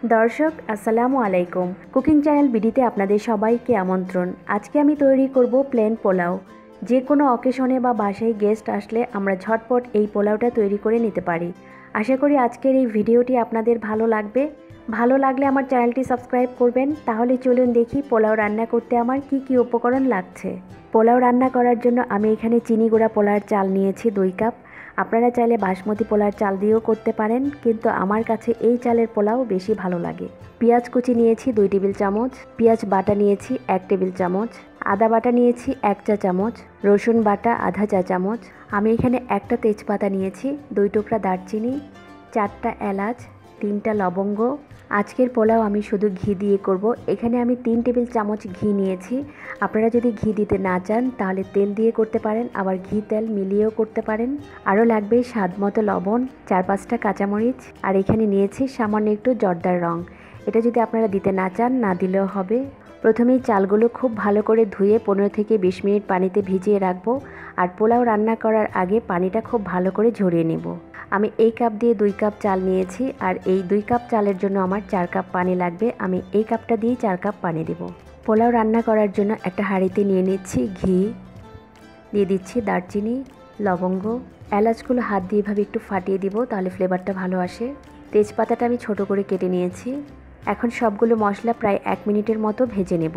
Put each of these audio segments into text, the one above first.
দর্শক আসসালামু আলাইকুম। কুকিং চ্যানেল বিডিতে আপনাদের সবাইকে আমন্ত্রণ। আজকে আমি তৈরি করব প্লেন পোলাও। যে কোনো অকেশনে বা বাসায় গেস্ট আসলে আমরা ঝটপট এই পোলাওটা তৈরি করে নিতে পারি। আশা করি আজকের এই ভিডিওটি আপনাদের ভালো লাগবে। ভালো লাগলে আমার চ্যানেলটি সাবস্ক্রাইব করবেন। তাহলে চলুন দেখি পোলাও রান্না করতে আমার কি কি উপকরণ লাগছে। পোলাও রান্না করার জন্য আমি এখানে চিনি গুঁড়া পোলার চাল নিয়েছি 2 কাপ। আপনারা চাইলে বাসমতি পোলার চাল দিয়েও করতে পারেন, কিন্তু আমার কাছে এই চালের পোলাও বেশি ভালো লাগে। পেঁয়াজ কুচি নিয়েছি 2 টেবিল চামচ, পেঁয়াজ বাটা নিয়েছি 1 টেবিল চামচ, আদা বাটা নিয়েছি 1 চা চামচ, রসুন বাটা আধা চা চামচ। আমি এখানে একটা তেজপাতা নিয়েছি, 2 টুকরা দারচিনি, 4টা এলাচ, 3টা লবঙ্গ। আজকের পোলাও আমি শুধু ঘি দিয়ে করব। এখানে আমি 3 টেবিল চামচ ঘি নিয়েছি। আপনারা যদি ঘি দিতে না চান তাহলে তেল দিয়ে করতে পারেন, আবার ঘি তেল মিলিয়েও করতে পারেন। আরও লাগবে স্বাদ মতো লবণ, 4-5টা কাঁচামরিচ, আর এখানে নিয়েছি সামান্য একটু জর্দার রং। এটা যদি আপনারা দিতে না চান না দিলেও হবে। প্রথমেই চালগুলো খুব ভালো করে ধুয়ে 15 থেকে 20 মিনিট পানিতে ভিজিয়ে রাখবো। আর পোলাও রান্না করার আগে পানিটা খুব ভালো করে ঝরিয়ে নেব। আমি এই কাপ দিয়ে 2 কাপ চাল নিয়েছি, আর এই 2 কাপ চালের জন্য আমার 4 কাপ পানি লাগবে। আমি এই কাপটা দিয়ে 4 কাপ পানি দেব। পোলাও রান্না করার জন্য একটা হাঁড়িতে নিয়ে নিচ্ছি ঘি, দিয়ে দিচ্ছি দারচিনি, লবঙ্গ, এলাচগুলো হাত দিয়ে এভাবে একটু ফাটিয়ে দিব, তাহলে ফ্লেভারটা ভালো আসে। তেজপাতাটা আমি ছোট করে কেটে নিয়েছি। এখন সবগুলো মশলা প্রায় 1 মিনিটের মতো ভেজে নেব।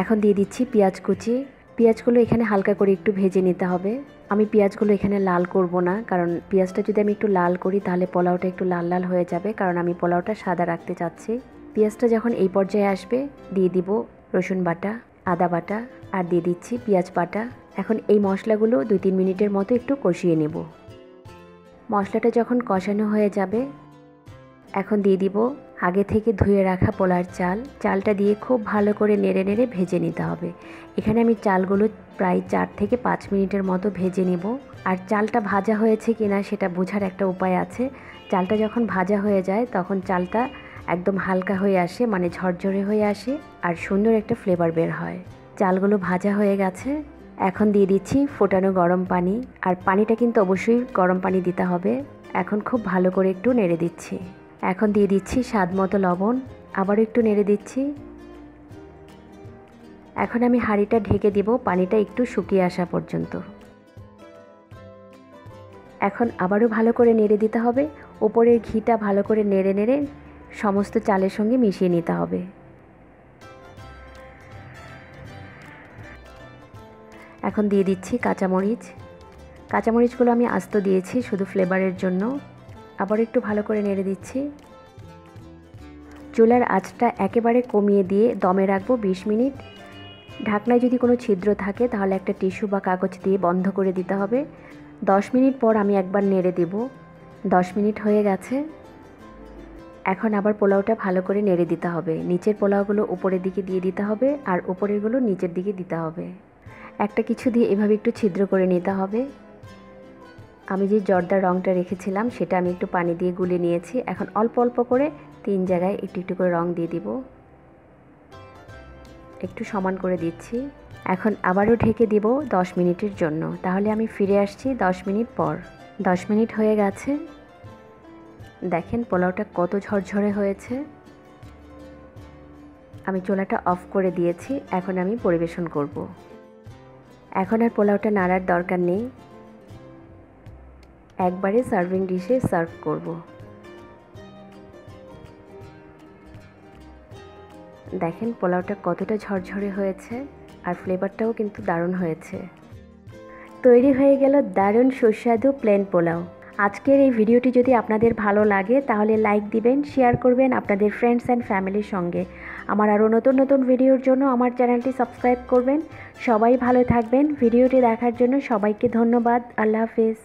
এখন দিয়ে দিচ্ছি পেঁয়াজ কুচি। পেঁয়াজগুলো এখানে হালকা করে একটু ভেজে নিতে হবে। আমি পেঁয়াজগুলো এখানে লাল করব না, কারণ পেঁয়াজটা যদি আমি একটু লাল করি তাহলে পোলাওটা একটু লাল লাল হয়ে যাবে, কারণ আমি পোলাওটা সাদা রাখতে চাচ্ছি। পেঁয়াজটা যখন এই পর্যায়ে আসবে দিয়ে দিব রসুন বাটা, আদা বাটা, আর দিয়ে দিচ্ছি পেঁয়াজ বাটা। এখন এই মশলাগুলো 2-3 মিনিটের মতো একটু কষিয়ে নেব। মশলাটা যখন কষানো হয়ে যাবে এখন দিয়ে দিব আগে থেকে ধুয়ে রাখা পোলার চাল। চালটা দিয়ে খুব ভালো করে নেড়ে নেড়ে ভেজে নিতে হবে। এখানে আমি চালগুলো প্রায় 4 থেকে 5 মিনিটের মতো ভেজে নেব। আর চালটা ভাজা হয়েছে কিনা সেটা বোঝার একটা উপায় আছে। চালটা যখন ভাজা হয়ে যায় তখন চালটা একদম হালকা হয়ে আসে, মানে ঝরঝরে হয়ে আসে, আর সুন্দর একটা ফ্লেভার বের হয়। চালগুলো ভাজা হয়ে গেছে। এখন দিয়ে দিচ্ছি ফোটানো গরম পানি, আর পানিটা কিন্তু অবশ্যই গরম পানি দিতে হবে। এখন খুব ভালো করে একটু নেড়ে দিচ্ছি। এখন দিয়ে দিচ্ছি স্বাদ মতো লবণ, আবারও একটু নেড়ে দিচ্ছি। এখন আমি হাঁড়িটা ঢেকে দিব পানিটা একটু শুকিয়ে আসা পর্যন্ত। এখন আবারও ভালো করে নেড়ে দিতে হবে। ওপরের ঘিটা ভালো করে নেড়ে নেড়ে সমস্ত চালের সঙ্গে মিশিয়ে নিতে হবে। এখন দিয়ে দিচ্ছি কাঁচামরিচ। কাঁচামরিচগুলো আমি আস্ত দিয়েছি শুধু ফ্লেভারের জন্য। আবার একটু ভালো করে নেড়ে দিচ্ছি। চুলার আঁচটা একেবারে কমিয়ে দিয়ে দমে রাখবো 20 মিনিট। ঢাকনায় যদি কোনো ছিদ্র থাকে তাহলে একটা টিস্যু বা কাগজ দিয়ে বন্ধ করে দিতে হবে। 10 মিনিট পর আমি একবার নেড়ে দেব। 10 মিনিট হয়ে গেছে। এখন আবার পোলাওটা ভালো করে নেড়ে দিতে হবে। নিচের পোলাওগুলো উপরের দিকে দিয়ে দিতে হবে, আর উপরেরগুলো নিচের দিকে দিতে হবে। একটা কিছু দিয়ে এভাবে একটু ছিদ্র করে নিতে হবে। আমি যে জর্দার রঙটা রেখেছিলাম সেটা আমি একটু পানি দিয়ে গুলে নিয়েছি। এখন অল্প অল্প করে 3 জায়গায় একটু একটু করে রং দিয়ে দিব। একটু সমান করে দিচ্ছি। এখন আবারও ঢেকে দিব 10 মিনিটের জন্য। তাহলে আমি ফিরে আসছি 10 মিনিট পর। 10 মিনিট হয়ে গেছে। দেখেন পোলাওটা কত ঝরঝরে হয়েছে। আমি চুলাটা অফ করে দিয়েছি। এখন আমি পরিবেশন করব। এখন আর পোলাওটা নাড়ার দরকার নেই, একবারে সার্ভিং ডিশে সার্ভ করব। দেখেন পোলাওটা কতটা ঝরঝরে হয়েছে, আর ফ্লেভারটাও কিন্তু দারুণ হয়েছে। তৈরি হয়ে গেল দারুণ সুস্বাদু প্লেন পোলাও। আজকের এই ভিডিওটি যদি আপনাদের ভালো লাগে তাহলে লাইক দিবেন, শেয়ার করবেন আপনাদের ফ্রেন্ডস অ্যান্ড ফ্যামিলির সঙ্গে। আমার আরও নতুন নতুন ভিডিওর জন্য আমার চ্যানেলটি সাবস্ক্রাইব করবেন। সবাই ভালো থাকবেন। ভিডিওটি দেখার জন্য সবাইকে ধন্যবাদ। আল্লাহ হাফেজ।